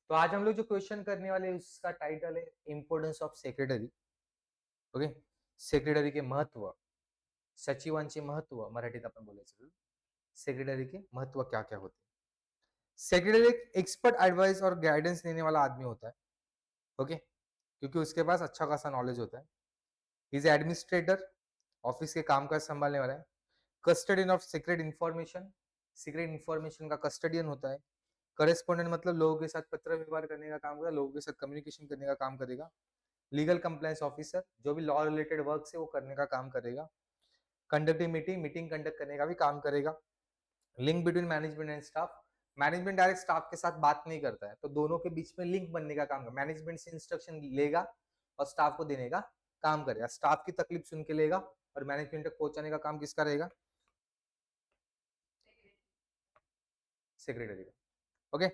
तो आज हम लोग जो क्वेश्चन करने वाले हैं उसका टाइटल है importance of secretary. Okay. Secretary के महत्व, सचिवांचे महत्व मराठीत आपण बोलायचं. सेक्रेटरी के महत्व क्या क्या होते हैं. सेक्रेटरी एक एक्सपर्ट एडवाइस और गाइडेंस देने वाला आदमी होता है. ओके. क्योंकि उसके पास अच्छा खासा नॉलेज होता है. इज एडमिनिस्ट्रेटर, ऑफिस के कामकाज संभालने वाला है. Custodian of secret information, secret information का कस्टडियन होता है. करेस्पॉन्डेंट मतलब लोगों के साथ पत्र व्यवहार करने का काम करेगा, लोगों के साथ कम्युनिकेशन करने का काम करेगा. लीगल कंप्लायंस ऑफिसर, जो भी लॉ रिलेटेड वर्क है वो करने का काम करेगा. कंडक्टिंग मीटिंग, मीटिंग कंडक्ट करने का भी काम करेगा. Link between management and staff, management direct staff के साथ बात नहीं करता है, तो दोनों के बीच में लिंक बनने का काम, मैनेजमेंट से इंस्ट्रक्शन लेगा और स्टाफ को देने का काम करेगा. स्टाफ की तकलीफ सुन के लेगा और मैनेजमेंट तक पहुंचाने का काम किसका रहेगा? सेक्रेटरी का. Okay.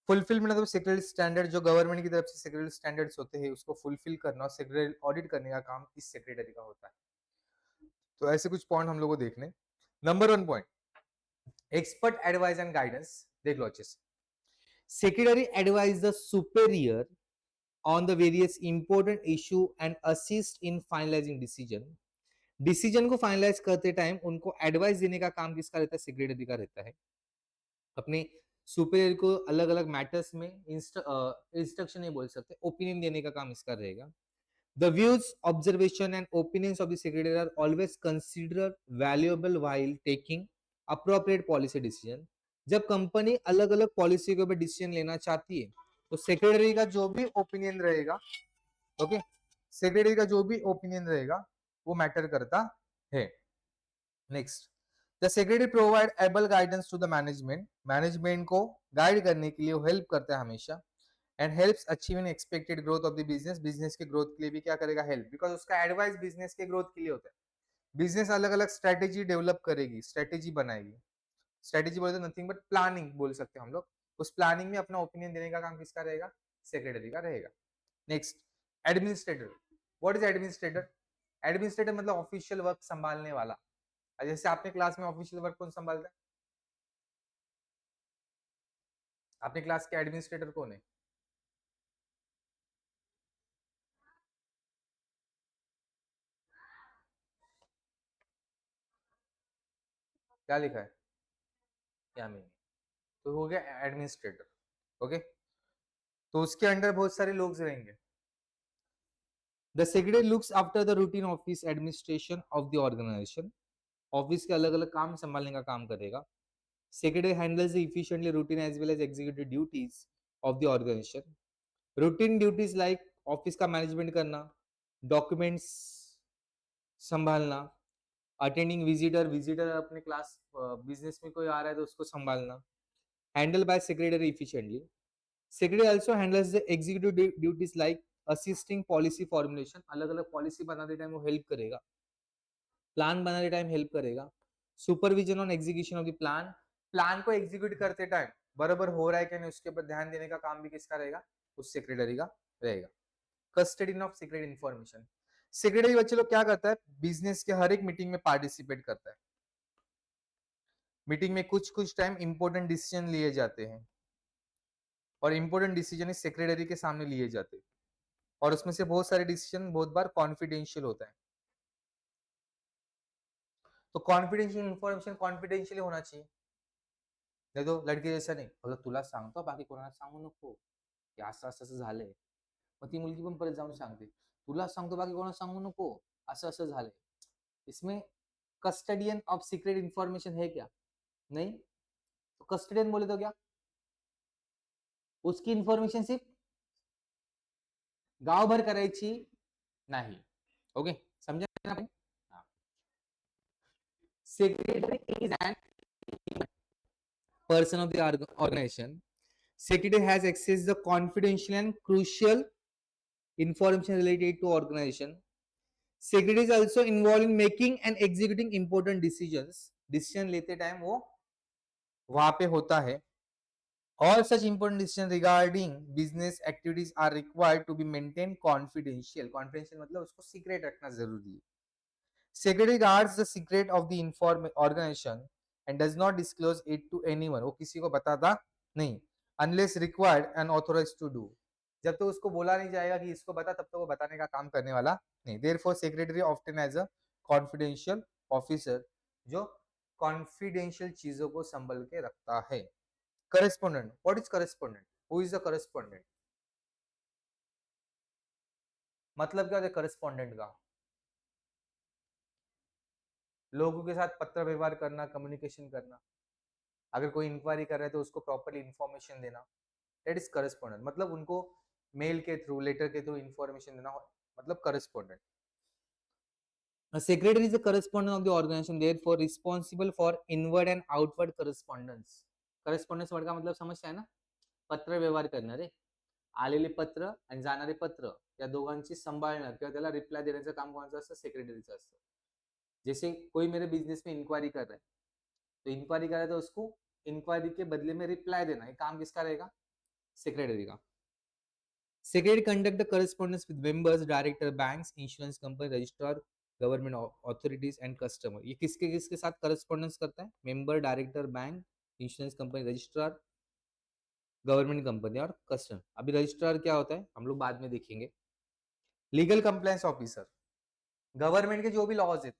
Fulfilment of secretary standard, जो गवर्नमेंट की तरफ से सेक्रेटरी स्टैंडर्ड्स होते हैं उसको फुलफिल करना और सेक्रेटरी ऑडिट करने का काम इस सेक्रेटरी का होता है. तो ऐसे कुछ पॉइंट हम लोग को देखने. Number 1 point, expert advice and guidance. देख लो अच्छे से. Secretary advise the superior on the various important issue and assist in finalising decision. Decision को फाइनलाइज करते टाइम उनको एडवाइस देने का काम किसका रहता है? सेक्रेटरी का रहता है. अपने सुपेरियर को अलग अलग मैटर्स में इंस्ट्रक्शन नहीं बोल सकते, ओपिनियन देने का काम इसका रहेगा. The views, observation and opinions of the secretary are always considered valuable while taking appropriate policy decision. जब कंपनी अलग अलग पॉलिसी के ऊपर डिसीजन लेना चाहती है तो सेक्रेटरी का जो भी ओपिनियन रहेगा, ओके, सेक्रेटरी का जो भी ओपिनियन रहेगा वो मैटर करता है. Next, the secretary provide able guidance to the management. Management को गाइड करने के लिए वो हेल्प करता है हमेशा. And helps achieving expected growth of the business. Business के ग्रोथ के लिए भी क्या करेगा? हेल्प. बिकॉज उसका एडवाइस बिजनेस के ग्रोथ के लिए होता है. बिजनेस अलग अलग स्ट्रेटेजी डेवलप करेगी, स्ट्रेटेजी बनाएगी. स्ट्रेटेजी बोलते नथिंग बट प्लानिंग बोल सकते हैं हम लोग. उस प्लानिंग में अपना ओपिनियन देने का काम किसका रहेगा? सेक्रेटरी का रहेगा. Next, administrator. What is administrator? Administrator मतलब ऑफिशियल वर्क संभालने वाला. जैसे आपने क्लास में ऑफिशियल वर्क कौन संभालता है? आपने क्लास के एडमिनिस्ट्रेटर कौन है? क्या लिखा है? यामिनी. तो हो गया एडमिनिस्ट्रेटर. ओके. तो उसके अंडर बहुत सारे लोग रहेंगे. The secretary looks after the routine office administration of the organisation. Office के अलग अलग काम संभालने का काम करेगा. Secretary handles the efficiently routine as well as executive duties of the organisation. Routine duties like office का मैनेजमेंट करना, डॉक्यूमेंट्स संभालना, अटेंडिंग विजिटर, विजिटर अपने क्लास बिजनेस में कोई आ रहा है तो उसको संभालना. Handle by secretary efficiently. Secretary also handles the executive duties like assisting policy formulation. अलग अलग पॉलिसी बनाते टाइम वो हेल्प करेगा, प्लान बनाते टाइम हेल्प करेगा. Supervision on execution of the plan. Plan को एग्जीक्यूट करते टाइम बराबर हो रहा है कि नहीं उसके ऊपर ध्यान देने का काम भी किसका रहेगा? उस सेक्रेटरी का रहेगा. Custodian of secret information. Secretary बच्चे लोग क्या करता है? बिजनेस के हर एक मीटिंग में पार्टिसिपेट करता है. मीटिंग में कुछ कुछ टाइम इंपॉर्टेंट डिसीजन लिए जाते हैं और इंपॉर्टेंट डिसीजन इस सेक्रेटरी के सामने लिए जाते हैं और उसमें से बहुत सारे डिसीजन बहुत बार कॉन्फिडेंशियल होता है. तो कॉन्फिडेंशियल इन्फॉर्मेशन कॉन्फिडेंशियल होना चाहिए. नाही तो लडके जैसा नाही, फक्त तुला सांगतो बाकी कोणाला सांगू नको की असं असं असं झालंय. मग ती मुलगी पण परत जाऊन सांगते, तुला सांगतो बाकी कोणाला सांगू नको, असं असं झालंय. इसमें कस्टडियन ऑफ सीक्रेट इंफॉर्मेशन है क्या? नहीं. तो कस्टडियन बोले तो क्या? उसकी इंफॉर्मेशन सिर्फ गाव भर करायची नाही. ओके, समझा ना आपण? हाँ. Secretary is an person of the organization. Secretary has access the confidential and crucial information related to organization. Secretary is also involved in making and executing important decisions. Decision लेते time वो वहां पे होता है. All such important decisions regarding business activities are required to be maintained confidential. Confidential मतलब उसको secret रखना जरूरी है. Secretary guards the secret of the organization and does not disclose it to anyone. वो किसी को बताता नहीं. Unless required and authorised to do. जब तो उसको बोला नहीं जाएगा कि इसको बता, तब तो वो बताने का काम करने वाला नहीं। Therefore secretary often as a confidential officer, जो कॉन्फिडेंशियल चीजों को संभल के रखता है। Correspondent, what is correspondent? Who is the correspondent? मतलब क्या है करेस्पोंडेंट का? लोगों के साथ पत्र व्यवहार करना, कम्युनिकेशन करना। अगर कोई इंक्वायरी कर रहा है तो उसको प्रॉपरली इंफॉर्मेशन देना, दैट इज करेस्पोंडेंट। मतलब उनको मेल के थ्रू, लेटर के थ्रू इंफॉर्मेशन देना, मतलब correspondent. A secretary is a correspondent of the organization, therefore responsible for inward and outward correspondence. Correspondence word का मतलब समझता है ना? पत्र व्यवहार करणारे, आलेले पत्र आणि जाणारे पत्र या दोघांची सांभाळणं किंवा त्याला रिप्लाय देण्याचं काम कोणाचं असतं? सेक्रेटरीचं असतं. जैसे कोई मेरे बिजनेस में इंक्वायरी कर रहा है, तो इंक्वायरी कर रहा है तो उसको इंक्वायरी के बदले में रिप्लाई देना, ये काम किसका रहेगा? सेक्रेटरी का। Secretary conduct the correspondence with members, director, banks, insurance company, registrar, government authorities and customer. ये किसके किसके साथ करस्पॉन्डेंस करता है? Member, director, bank, insurance company, registrar, government company और कस्टमर। अभी रजिस्ट्रार क्या होता है हम लोग बाद में देखेंगे। लीगल कंप्लायंस ऑफिसर, गवर्नमेंट के जो भी लॉज है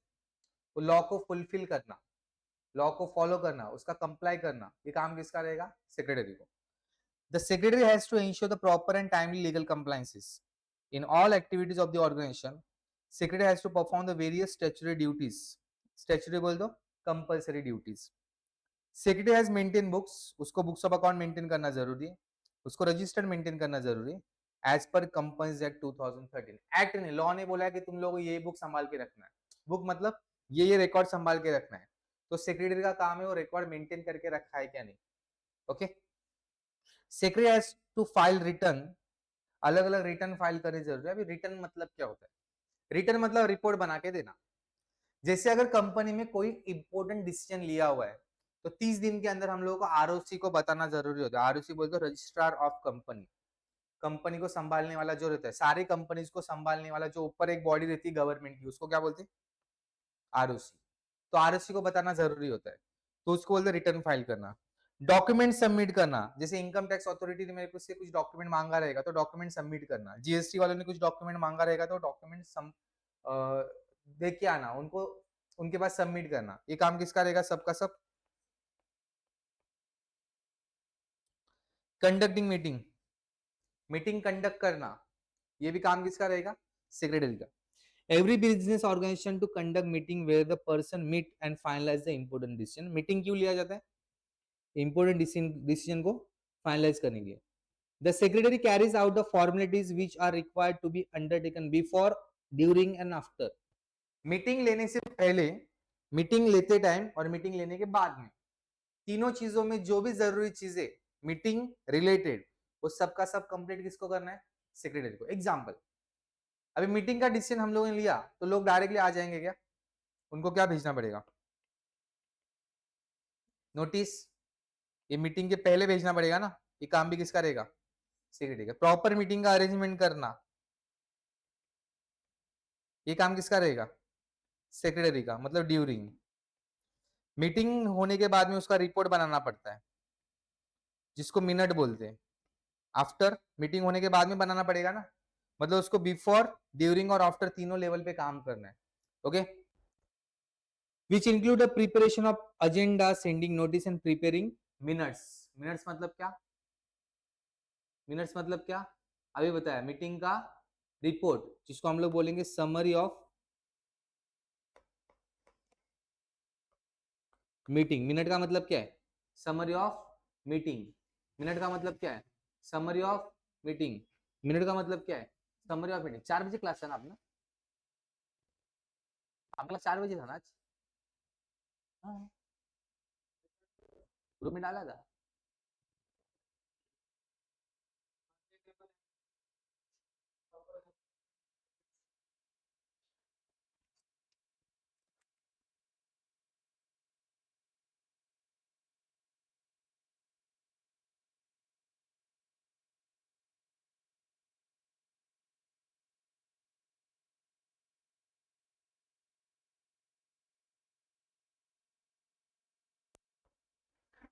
वो लॉ को फुलफिल करना, लॉ को फॉलो करना, उसका कंप्लाई करना, ये काम किसका रहेगा? सेक्रेटरी को। The secretary has to ensure the proper and timely legal compliances in all activities of the organization. Secretary has to perform the various statutory duties. Statutory बोल दो, compulsory duties. Secretary has maintain books. उसको books of account maintain करना जरूरी है, उसको register maintain करना जरूरी है, as per Companies Act 2013. Act ने, law ने बोला है कि तुम लोगों को ये book संभाल के रखना है। book मतलब ये record संभाल के रखना है। तो secretary का काम है वो record maintain करके रखा है क्या नहीं। Okay. Secretary has to file return, अलग अलग रिटर्न फाइल करनी जरूरी है। अभी रिटर्न मतलब क्या होता है? रिटर्न मतलब रिपोर्ट बना के देना। जैसे अगर कंपनी में कोई इंपॉर्टेंट डिसीजन लिया हुआ है तो 30 दिन के अंदर हम लोगों को आरओसी को बताना जरूरी होता है। आरओसी बोलते हैं रजिस्ट्रार ऑफ कंपनी, कंपनी को संभालने वाला जो रहता है, सारी कंपनीज को संभालने वाला जो ऊपर एक बॉडी रहती है गवर्नमेंट की, उसको क्या बोलते हैं? आरओसी। तो आरओसी को बताना जरूरी होता है, तो उसको बोलते हैं रिटर्न फाइल करना। डॉक्यूमेंट सबमिट करना, जैसे इनकम टैक्स अथॉरिटी ने मेरे से कुछ डॉक्यूमेंट मांगा रहेगा तो डॉक्यूमेंट सबमिट करना। जीएसटी वालों ने कुछ डॉक्यूमेंट मांगा रहेगा तो डॉक्यूमेंट देख के आना, उनको उनके पास सबमिट करना। ये काम किसका रहेगा? सबका सब। कंडक्टिंग मीटिंग, मीटिंग कंडक्ट करना, ये भी काम किसका रहेगा? सेक्रेटरी का। Every business organisation to conduct meeting where the person meet and finalise the important decision. Meeting क्यों लिया जाता है? इंपोर्टेंट डिसीजन को फाइनलाइज करने के लिए। The secretary carries out the formalities which are required to be undertaken before, during and after. Meeting लेने से पहले, मीटिंग लेते टाइम और मीटिंग लेने के बाद में, तीनों चीजों में जो भी जरूरी चीजें मीटिंग रिलेटेड, वो सबका सब कंप्लीट किसको करना है? सेक्रेटरी को। एग्जाम्पल, अभी मीटिंग का डिसीजन हम लोगों ने लिया तो लोग डायरेक्टली आ जाएंगे क्या? उनको क्या भेजना पड़ेगा? नोटिस। ये मीटिंग के पहले भेजना पड़ेगा ना। ये काम भी किसका रहेगा? सेक्रेटरी का। प्रॉपर मीटिंग का अरेंजमेंट करना, ये काम किसका रहेगा? सेक्रेटरी का। मतलब ड्यूरिंग मीटिंग होने के बाद में उसका रिपोर्ट बनाना पड़ता है, जिसको मिनट बोलते हैं। आफ्टर मीटिंग होने के बाद में बनाना पड़ेगा ना, मतलब उसको बिफोर, ड्यूरिंग और आफ्टर तीनों लेवल पे काम करना है। Okay. Which include the preparation of agenda, sending notice and preparing minutes. Minutes मतलब क्या? मिनट्स मतलब क्या अभी बताया? मीटिंग का रिपोर्ट, जिसको हम लोग बोलेंगे समरी ऑफ मीटिंग। मिनट का मतलब क्या है? Summary of meeting. मिनट का मतलब क्या है? Summary of meeting. मिनट का मतलब क्या है? Summary of meeting. 4 बजे क्लास है ना अपना? आपका 4 बजे था ना आज? हाँ, ग्रुप में डाला था।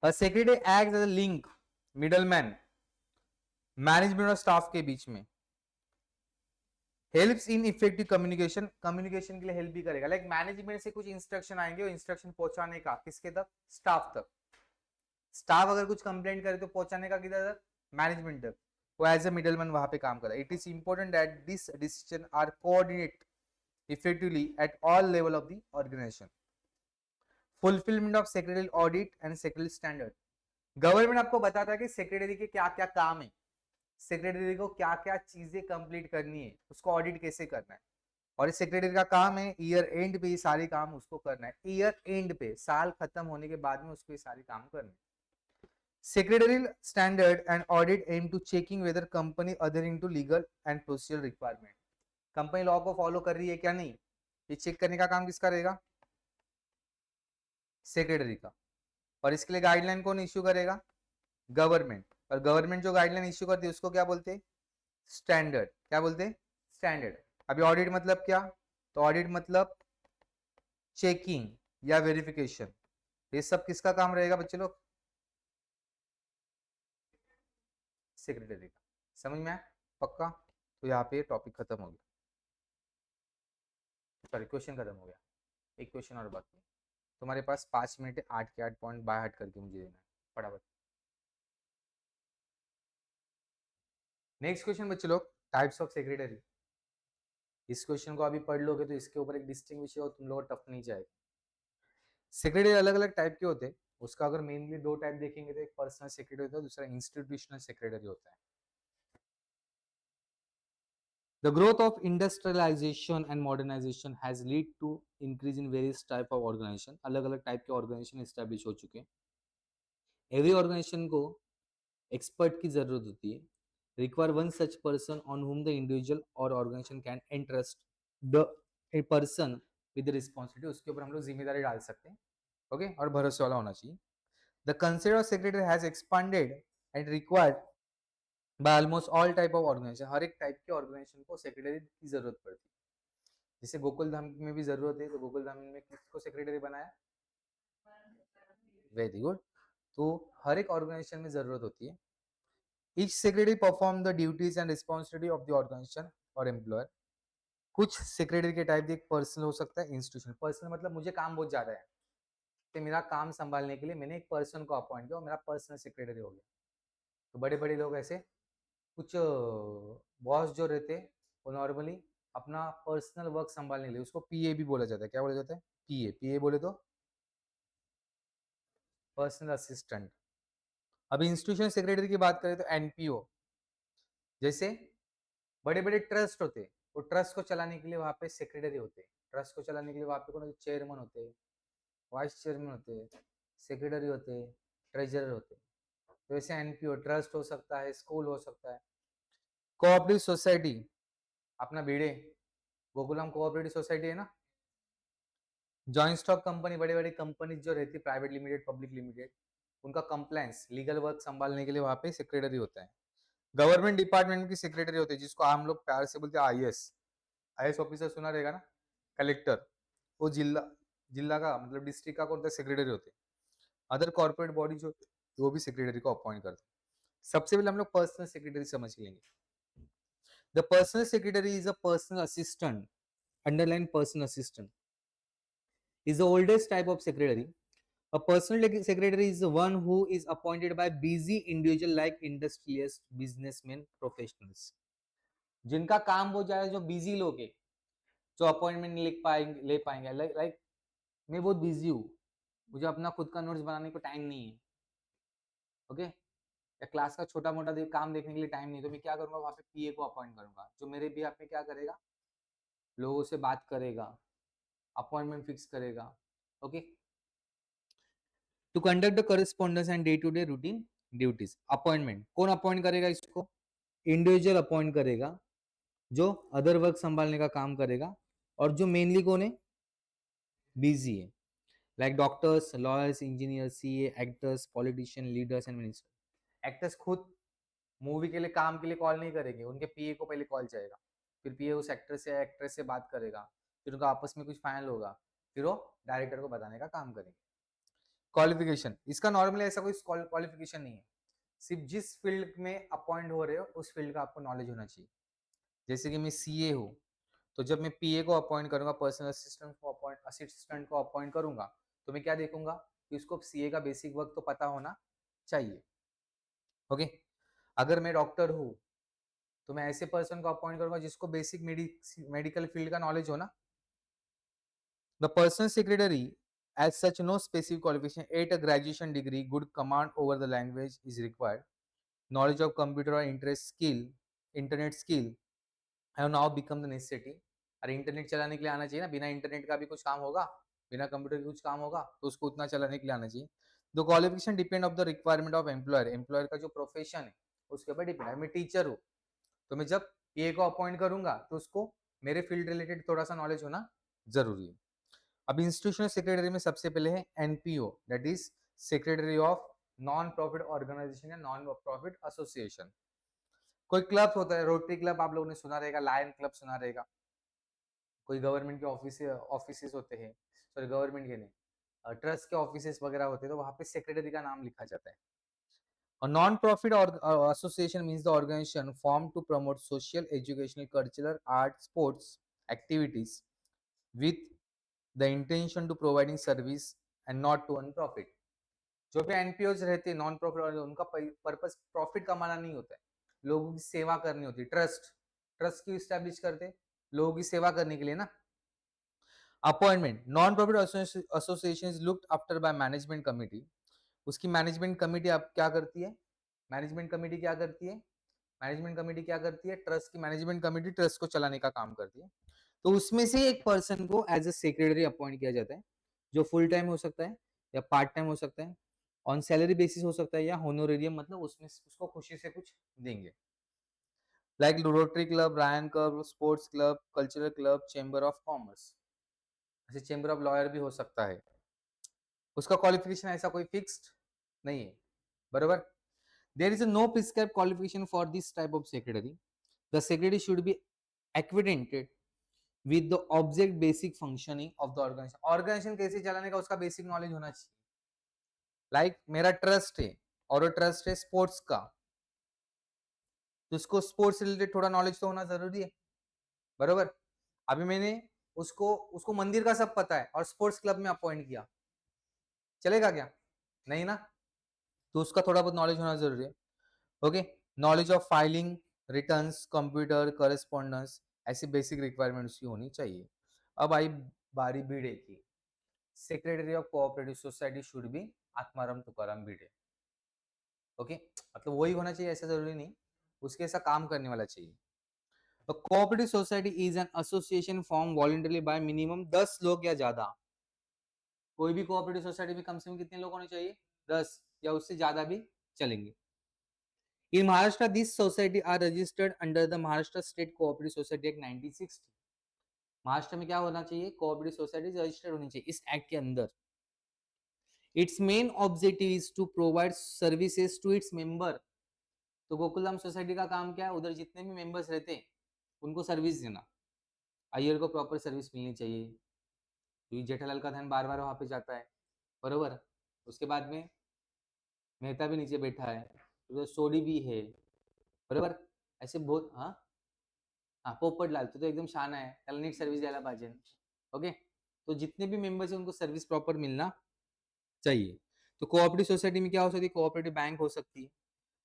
A secretary acts as a link middleman, management और स्टाफ के बीच में। Helps in effective communication, communication के लिए हेल्प भी करेगा। लाइक मैनेजमेंट से कुछ इंस्ट्रक्शन आएंगे, वो इंस्ट्रक्शन पहुंचाने का किसके तक, स्टाफ तक। स्टाफ अगर कुछ कंप्लेंट करे तो पहुंचाने का किधर तक, मैनेजमेंट तक। वो एज ए मिडलमैन वहां पे काम कर रहा है। It is important that this decision are coordinate effectively at all level of the organisation. Fulfilment of secretary audit and secretary standard. Government आपको बताता है कि सेक्रेटरी के क्या क्या काम है, सेक्रेटरी को क्या क्या चीजें कंप्लीट करनी है, उसको ऑडिट कैसे करना है। और इस सेक्रेटरी का काम है ईयर एंड पे ये सारे काम उसको करना है। ईयर एंड पे, साल खत्म होने के बाद में उसको ये सारे काम करने हैं। Secretarial standard and audit aim to checking whether company adhering to legal and procedural requirement. Company law को फॉलो कर रही है क्या नहीं, ये चेक करने का काम किसका रहेगा, सेक्रेटरी का। और इसके लिए गाइडलाइन कौन इश्यू करेगा, गवर्नमेंट। और गवर्नमेंट जो गाइडलाइन इश्यू करती है उसको क्या बोलते हैं, स्टैंडर्ड। क्या बोलते हैं, स्टैंडर्ड। अभी ऑडिट मतलब क्या, तो ऑडिट मतलब चेकिंग या वेरिफिकेशन। ये सब किसका काम रहेगा बच्चे लोग, सेक्रेटरी का। समझ में आया, पक्का। तो यहाँ पे टॉपिक खत्म हो गया, सॉरी क्वेश्चन खत्म हो गया। एक क्वेश्चन और बाकी है तुम्हारे पास, 5 मिनट है, 8 के 8 पॉइंट बाय हार्ट करके मुझे देना है फटाफट। नेक्स्ट क्वेश्चन बच्चे लोग, टाइप्स ऑफ सेक्रेटरी। इस क्वेश्चन को अभी पढ़ लोगे तो इसके ऊपर एक डिस्टिंग विषय हो, तुम लोग टफ नहीं जाएगा। सेक्रेटरी अलग अलग टाइप के होते हैं, उसका अगर मेनली दो टाइप देखेंगे तो एक पर्सनल सेक्रेटरी होता है, दूसरा इंस्टीट्यूशनल सेक्रेटरी होता है। The growth of industrialization and modernization has led to increase in various type of organization. अलग अलग टाइप के ऑर्गेनाइजेशन एस्टेब्लिश हो चुके हैं। एवरी ऑर्गेनाइजेशन को एक्सपर्ट की जरूरत होती है। Require one such person on whom the individual or organization can entrust the a person with the responsibility, उसके ऊपर हम लोग जिम्मेदारी डाल सकते हैं। ओके, और भरोसे वाला होना चाहिए। The concept of secretary has expanded and required by almost all type of organization। हर एक टाइप के ऑर्गेनाइजेशन को सेक्रेटरी की जरूरत पड़ती है। जैसे गोकुल धाम में भी जरूरत है, तो गोकुल धाम में किसको सेक्रेटरी बनाया, वेरी गुड। तो हर एक ऑर्गेनाइजेशन में जरूरत होती है। Each secretary perform the duties and responsibility of the organisation और एम्प्लॉयर। कुछ सेक्रेटरी के टाइप एक पर्सनल हो सकता है, इंस्टीट्यूशन। पर्सनल मतलब मुझे काम बहुत ज्यादा है, तो मेरा काम संभालने के लिए मैंने एक पर्सन को अपॉइंट किया और मेरा पर्सनल सेक्रेटरी हो गया। तो बड़े बड़े लोग ऐसे, कुछ बॉस जो रहते हैं वो नॉर्मली अपना पर्सनल वर्क संभालने के लिए, उसको पीए भी बोला जाता है। क्या बोला जाता है, पीए। पीए बोले तो पर्सनल असिस्टेंट। अभी इंस्टीट्यूशन सेक्रेटरी की बात करें तो एनपीओ। जैसे बड़े बड़े ट्रस्ट होते हैं, वो ट्रस्ट को चलाने के लिए वहां पे सेक्रेटरी होते हैं। ट्रस्ट को चलाने के लिए वहां पे कौन, चेयरमैन होते हैं, वाइस चेयरमैन होते हैं, सेक्रेटरी होते हैं, ट्रेजरर होते हैं। तो वैसे एनपीओ ट्रस्ट हो सकता है, स्कूल हो सकता है। कोऑपरेटिव सोसाइटी, अपना भिड़े गोकुलम कोऑपरेटिव सोसाइटी है ना। जॉइंट स्टॉक कंपनी, बड़े बड़े कंपनी जो रहती है, प्राइवेट लिमिटेड, पब्लिक लिमिटेड, उनका कंप्लायंस, लीगल वर्क संभालने के लिए वहां पे सेक्रेटरी होता है। गवर्नमेंट डिपार्टमेंट की सेक्रेटरी होती है, जिसको हम लोग प्यार से बोलते हैं आईएएस। आईएएस ऑफिसर सुना रहेगा ना, कलेक्टर। वो जिला, जिला का मतलब डिस्ट्रिक्ट का कौन सा सेक्रेटरी होते हैं। अदर कॉर्पोरेट बॉडी जो, वो भी सेक्रेटरी को अपॉइंट करते हैं। सबसे पहले हम लोग पर्सनल सेक्रेटरी समझ लेंगे। The personal secretary is a personal assistant, underline personal assistant, is the oldest type of secretary. A personal secretary is the one who is appointed by busy individual like industrialists, businessmen, professionals. जिनका काम हो जाए, जो busy लोग है, जो appointment नहीं लिख पाएंगे, ले पाएंगे। लाइक मैं बहुत बिजी हूँ, मुझे अपना खुद का नोट्स बनाने को टाइम नहीं है। ओके, या क्लास का छोटा मोटा काम देखने के लिए टाइम नहीं, तो मैं क्या करूंगा, वहां पे पीए को अपॉइंट करूंगा, जो मेरे भी में क्या करेगा, लोगों से बात करेगा, अपॉइंटमेंट फिक्स करेगा। Okay, to conduct the correspondence and day to day routine duties. Appointment कौन अपॉइंट करेगा इसको, इंडिविजुअल अपॉइंट करेगा, जो अदर वर्क संभालने का काम करेगा, और जो मेनली कौन है, बिजी है। Like doctors, lawyers, engineer, CA, actors, politician, leaders and minister. Actors खुद मूवी के लिए, काम के लिए कॉल नहीं करेंगे, उनके पीए को पहले कॉल जाएगा, फिर पीए उस एक्टर से, एक्ट्रेस से बात करेगा, फिर उनका आपस में कुछ फाइनल होगा, फिर वो डायरेक्टर को बताने का काम करेंगे। क्वालिफिकेशन, इसका नॉर्मली ऐसा कोई क्वालिफिकेशन नहीं है। सिर्फ जिस फील्ड में अपॉइंट हो रहे हो उस फील्ड का आपको नॉलेज होना चाहिए। जैसे कि मैं सीए हूँ, तो जब मैं पीए को अपॉइंट करूंगा, पर्सनल असिस्टेंट को अपॉइंट करूंगा, तो मैं क्या देखूंगा कि उसको सीए का बेसिक वर्क तो पता होना चाहिए। ओके, अगर मैं डॉक्टर हूँ तो मैं ऐसे पर्सन को अपॉइंट करूंगा जिसको बेसिक मेडिकल फील्ड का नॉलेज हो ना। The personal secretary as such no specific qualification at a graduation degree, good command over the language is required, knowledge of computer or internet skill have now become the necessity। अरे internet चलाने के लिए आना चाहिए ना, बिना internet का भी कुछ काम होगा, बिना कंप्यूटर के कुछ काम होगा, तो उसको उतना चलाने के लिए आना चाहिए। The qualification depend of the requirement of employer का जो प्रोफेशन है उसके ऊपर डिपेंड है। मैं टीचर हूँ, तो मैं जब पीए को अपॉइंट करूंगा तो उसको मेरे फील्ड रिलेटेड थोड़ा सा नॉलेज होना जरूरी है। अब इंस्टीट्यूशनल सेक्रेटरी में सबसे पहले है NPO, that is secretary of non profit organisation या नॉन प्रॉफिट एसोसिएशन। कोई क्लब होता है, रोटरी क्लब आप लोगों ने सुना रहेगा, लायन क्लब सुना रहेगा। कोई गवर्नमेंट के ऑफिस होते हैं, सॉरी गवर्नमेंट के नहीं, ट्रस्ट के ऑफिस वगैरह होते हैं, तो वहां पे सेक्रेटरी का नाम लिखा जाता है। A non-profit association means the organization formed to promote social, educational, cultural, art, sports activities with the intention to providing service and not to earn profit। जो भी एनपीओज रहते हैं नॉन प्रॉफिट, और उनका पर्पस प्रॉफिट कमाना नहीं होता है, लोगों की सेवा करनी होती है। ट्रस्ट ट्रस्ट क्यों स्टैब्लिश करते, लोगों की सेवा करने के लिए ना। Appointment, non profit association is looked after by management committee. उसकी मैनेजमेंट कमिटी अब क्या करती है, मैनेजमेंट कमिटी क्या करती है, मैनेजमेंट कमिटी क्या करती है, ट्रस्ट की मैनेजमेंट कमिटी ट्रस्ट को चलाने का काम करती है। तो उसमें से एक पर्सन को एज ए सेक्रेटरी अपॉइंट किया जाता है, जो फुल टाइम हो सकता है या पार्ट टाइम हो सकता है, ऑन सैलरी बेसिस हो सकता है, या होनोरेरियम, मतलब उसमें उसको खुशी से कुछ देंगे। Like rotary club, Ryan club, sports club, cultural club, chamber of commerce. ऐसे चेंबर ऑफ लॉयर भी हो सकता है। उसका क्वालिफिकेशन ऐसा कोई फिक्स्ड नहीं है, बरोबर। There is no prescribe qualification for this type of secretary. The secretary should be acquainted with the object basic functioning of the organisation कैसे चलाने का उसका बेसिक नॉलेज होना चाहिए। लाइक मेरा ट्रस्ट है और वो ट्रस्ट है स्पोर्ट्स का, तो उसको स्पोर्ट्स रिलेटेड थोड़ा नॉलेज तो होना जरूरी है, बरोबर। अभी मैंने उसको उसको मंदिर का सब पता है और स्पोर्ट्स क्लब में अपॉइंट किया, चलेगा क्या, नहीं ना। तो उसका थोड़ा बहुत नॉलेज होना जरूरी है। Okay, knowledge of filing returns, computer, correspondence, ऐसी बेसिक रिक्वायरमेंट उसकी होनी चाहिए। अब आई बारी बीड़े की। Secretary of cooperative society should be Atmaram Tukaram Bhide. Okay, मतलब वही होना चाहिए ऐसा जरूरी नहीं, उसके ऐसा काम करने वाला चाहिए। Cooperative society is an association form voluntarily bye minimum 10 लोग या ज्यादा। कोई भी कोऑपरेटिव सोसाइटी में कम से कम कितने लोग होने चाहिए, 10 या उससे ज्यादा भी चलेंगे। In Maharashtra, these society are registered under the Maharashtra State Cooperative Society Act 1960। Maharashtra में क्या होना चाहिए, कोऑपरेटिव सोसाइटी रजिस्टर्ड होनी चाहिए इस एक्ट के अंदर। Its main objective is to provide services to its member. तो गोकुलधाम सोसाइटी का काम क्या है, उधर जितने भी मेंबर्स रहते हैं उनको सर्विस देना। अय्यर को प्रॉपर सर्विस मिलनी चाहिए, क्योंकि जेठालाल का ध्यान बार बार वहां पे जाता है, बरोबर। उसके बाद में मेहता भी नीचे बैठा है, तो सोडी भी है, बरोबर। ऐसे बहुत, हाँ हाँ पोपटलाल तो एकदम शहाणा आहे, त्याला नीट सर्व्हिस द्यायला पाहिजे। ओके, तो जितने भी मेंबर्स हैं उनको सर्विस प्रॉपर मिलना चाहिए। तो कोऑपरेटिव सोसाइटी में क्या हो सकती है, कोऑपरेटिव बैंक हो सकती है।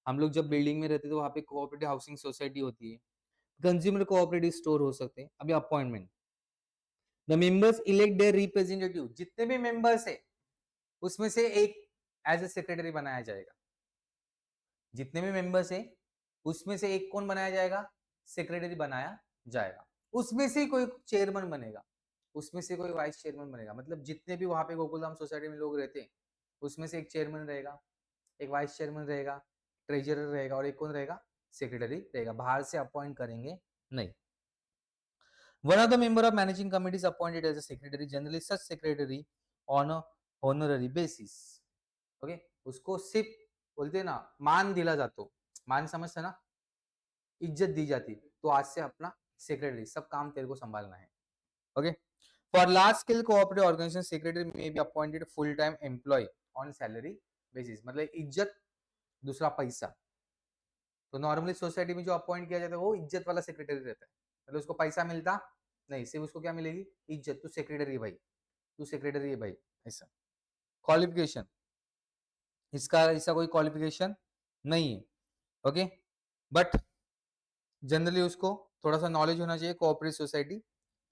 हम लोग जब बिल्डिंग में रहते हैं तो वहाँ पे कोऑपरेटिव हाउसिंग सोसाइटी होती है। कंज्यूमर कोऑपरेटिव स्टोर हो सकते हैं। अभी appointment, the members elect their representative. जितने भी मेंबर्स है उसमें से एक एज ए सेक्रेटरी बनाया जाएगा। जितने भी मेंबर्स है उसमें से एक कौन बनाया जाएगा, सेक्रेटरी बनाया जाएगा। उसमें से कोई चेयरमैन बनेगा, उसमें से कोई वाइस चेयरमैन बनेगा। मतलब जितने भी वहां पे गोकुलधाम सोसाइटी में लोग रहते हैं उसमें से एक चेयरमैन रहेगा, एक वाइस चेयरमैन रहेगा, ट्रेजरर रहेगा और एक कौन रहेगा, सेक्रेटरी रहेगा। बाहर से अपॉइंट करेंगे नहीं। One of the member of managing committee is appointed as a secretary, generally such secretary on a honorary basis. Okay, उसको सिर्फ बोलते ना मान दिला जातो, मान समझते ना, इज्जत दी जाती। तो आज से अपना सेक्रेटरी, सब काम तेरे को संभालना है। Okay, for large scale cooperative organisation secretary may be appointed full time employ on salary basis. मतलब इज्जत दूसरा पैसा। तो नॉर्मली सोसाइटी में जो अपॉइंट किया जाता है वो इज्जत वाला सेक्रेटरी रहता है, मतलब उसको पैसा मिलता नहीं, सिर्फ उसको क्या मिलेगी, इज्जत, तू सेक्रेटरी है भाई, तू सेक्रेटरी है भाई, ऐसा। क्वालिफिकेशन, इसका ऐसा कोई क्वालिफिकेशन नहीं है, ओके। बट जनरली उसको थोड़ा सा नॉलेज होना चाहिए कोऑपरेटिव सोसाइटी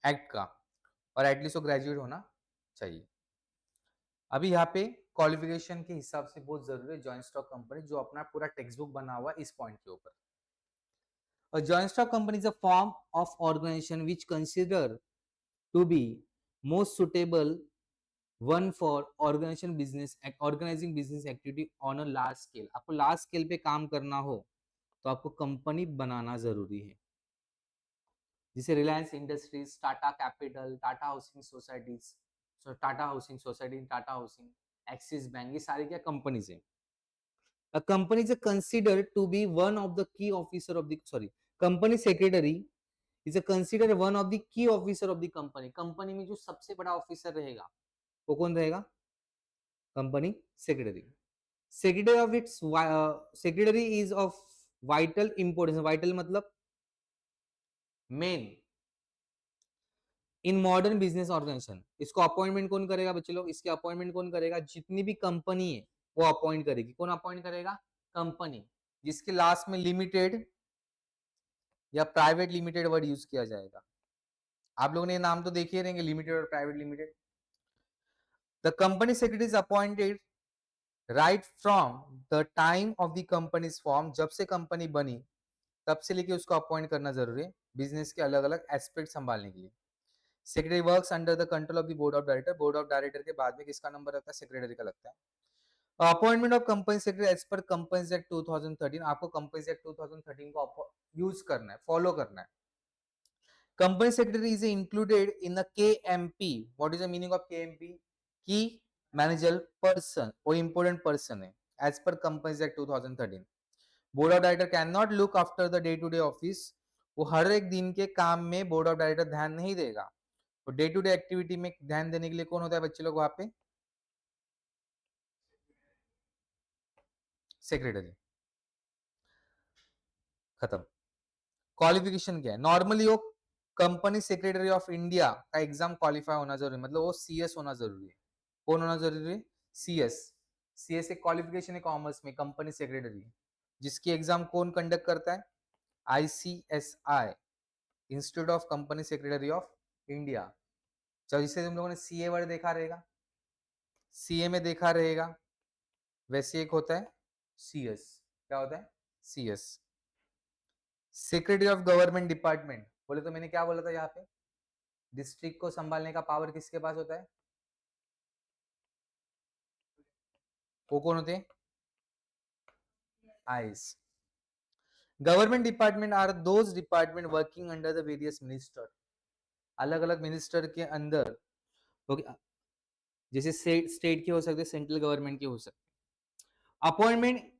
एक्ट का, और एटलीस्ट वो ग्रेजुएट होना चाहिए। अभी यहाँ पे क्वालिफिकेशन के हिसाब से बहुत जरूरी है जॉइंट स्टॉक कंपनी, जो अपना पूरा टेक्स्ट बुक बना हुआ इस पॉइंट के ऊपर। A joint stock company is a form of organization which consider to be most suitable one for organizing business activity on a large scale। आपको लार्ज स्केल पे काम करना हो तो आपको कंपनी बनाना जरूरी है, जिसे Reliance industries, Tata capital, Tata housing societies, Tata housing society, Tata housing, axis bank, ये सारी क्या कंपनीज है। A company is considered to be one of the key officer of the company secretary is a considered one of the key officer of the company। Company में जो सबसे बड़ा officer रहेगा वो कौन रहेगा, company secretary. Secretary of its secretary is of vital importance, vital मतलब main in modern business organisation. इसको अपॉइंटमेंट कौन करेगा बच्चे लोग, इसके अपॉइंटमेंट कौन करेगा, जितनी भी कंपनी है वो अपॉइंट करेगी। कौन अपॉइंट करेगा, कंपनी, जिसके लास्ट में लिमिटेड या प्राइवेट लिमिटेड वर्ड यूज किया जाएगा। आप लोगों ने नाम तो देखे रहेंगे, लिमिटेड और private limited. The company secretary is appointed right from the time of the companies form, जब से कंपनी बनी तब से लेके उसको अपॉइंट करना जरूरी है बिजनेस के अलग अलग एस्पेक्ट संभालने के लिए। Secretary works under the control of the board of director. Board of director के बाद में किसका नंबर लगता है, सेक्रेटरी का लगता है। Appointment of company secretary as per Companies Act 2013। आपको कंपनीज एक्ट 2013 को यूज करना है, फॉलो करना है। Company secretary is included in the KMP. What is the meaning of KMP? Key managerial person or important person है as per Companies Act 2013. Board of Director cannot look after the day to day office। वो हर एक दिन के काम में board of director ध्यान नहीं देगा, तो डे टू डे एक्टिविटी में ध्यान देने के लिए कौन होता है बच्चे लोग वहां पे, सेक्रेटरी। खत्म। क्वालिफिकेशन क्या है, नॉर्मली वो कंपनी सेक्रेटरी ऑफ इंडिया का एग्जाम क्वालिफाई होना जरूरी है, मतलब वो सीएस होना जरूरी है। कौन होना जरूरी है, सीएस। सीएस एक क्वालिफिकेशन है कॉमर्स में, कंपनी सेक्रेटरी, जिसकी एग्जाम कौन कंडक्ट करता है, ICSI, institute of company secretary of India. जैसे तुम लोगों ने सीए वर्ड देखा रहेगा, सीए में देखा रहेगा, वैसे एक होता है सीएस। क्या होता है, CS. Secretary of government department, बोले तो मैंने क्या बोला था यहाँ पे, डिस्ट्रिक्ट को संभालने का पावर किसके पास होता है, वो कौन होते हैं, आईस। Government department are those department working under the various minister. अलग अलग मिनिस्टर के अंदर, जैसे स्टेट के हो सकते, सेंट्रल गवर्नमेंट के हो सकते। Appointment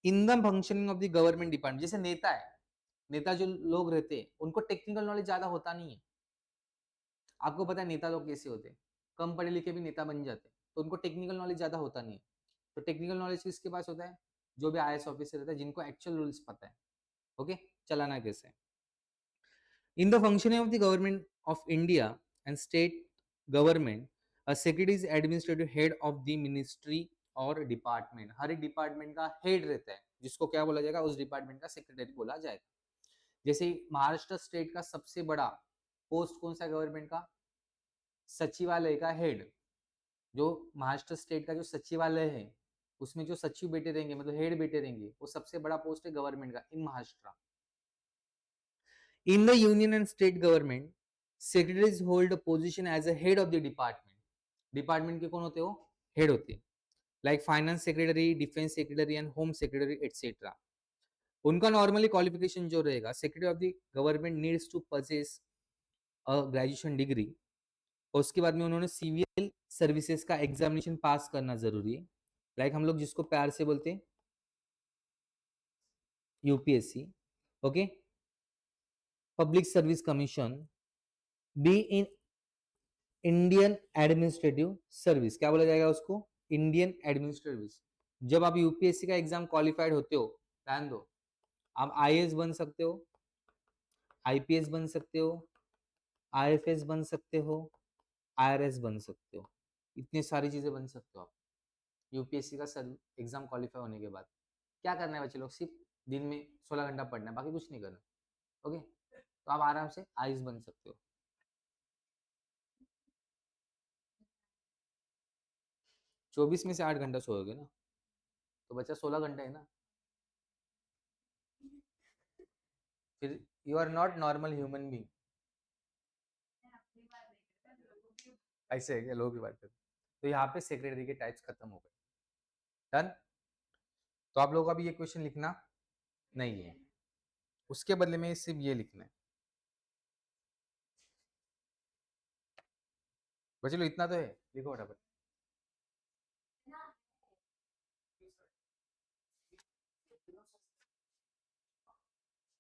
in the functioning of the government department, जैसे नेता है, नेता जो लोग रहते हैं उनको टेक्निकल नॉलेज ज्यादा होता नहीं है। आपको पता है नेता लोग कैसे होते हैं, कम पढ़े लिखे भी नेता बन जाते हैं, तो उनको टेक्निकल नॉलेज ज्यादा होता नहीं है। तो टेक्निकल नॉलेज किसके पास होता है, जो भी आईएएस ऑफिसर रहता है, जिनको एक्चुअल रूल्स पता है, ओके, चलाना कैसे। In the functioning of the government of India and state government, a secretary is administrative head of the ministry और डिपार्टमेंट। हर एक डिपार्टमेंट का हेड रहता है, जिसको क्या बोला जाएगा, उस डिपार्टमेंट का सेक्रेटरी बोला जाएगा। जैसे महाराष्ट्र स्टेट का सबसे बड़ा पोस्ट कौन सा गवर्नमेंट का, सचिवालय का हेड। जो महाराष्ट्र स्टेट का जो सचिवालय है उसमें जो सचिव बैठे रहेंगे, मतलब हेड बैठे रहेंगे, वो सबसे बड़ा पोस्ट है गवर्नमेंट का in Maharashtra. In the union and state government, secretaries hold a position as a head of the department. Department के कौन होते हो, हेड होते हैं, like finance secretary, defence secretary and home secretary etcetera. उनका नॉर्मली क्वालिफिकेशन जो रहेगा, secretary of the government needs to purchase a graduation degree, और उसके बाद में उन्होंने सिविल सर्विसेज का एग्जामिनेशन पास करना जरूरी है, लाइक हम लोग जिसको प्यार से बोलते हैं UPSC, okay, public service commission, be in Indian administrative service. क्या बोला जाएगा उसको, इंडियन एडमिनिस्ट्रेटिव सर्विस। जब आप यूपीएससी का एग्जाम क्वालिफाइड होते हो, ध्यान दो, आप आईएएस बन सकते हो, आईपीएस बन सकते हो, आईएफएस बन सकते हो, आईआरएस बन सकते हो, इतनी सारी चीजें बन सकते हो आप यूपीएससी का सर एग्जाम क्वालिफाई होने के बाद। क्या करना है बच्चे लोग, सिर्फ दिन में 16 घंटा पढ़ना है, बाकी कुछ नहीं करना। ओके, तो आप आराम से आईएएस बन सकते हो। 24 में से 8 घंटा सोओगे ना, तो बच्चा 16 घंटे है ना। फिर you are not normal human being. ऐसे है क्या, लोगों की बात करते। तो यहाँ पे सेक्रेटरी के टाइप्स खत्म हो गए। डन। तो आप लोगों का भी ये क्वेश्चन लिखना नहीं है, उसके बदले में सिर्फ ये लिखना है। बच्चे लोग इतना तो है, लिखो फटाफट।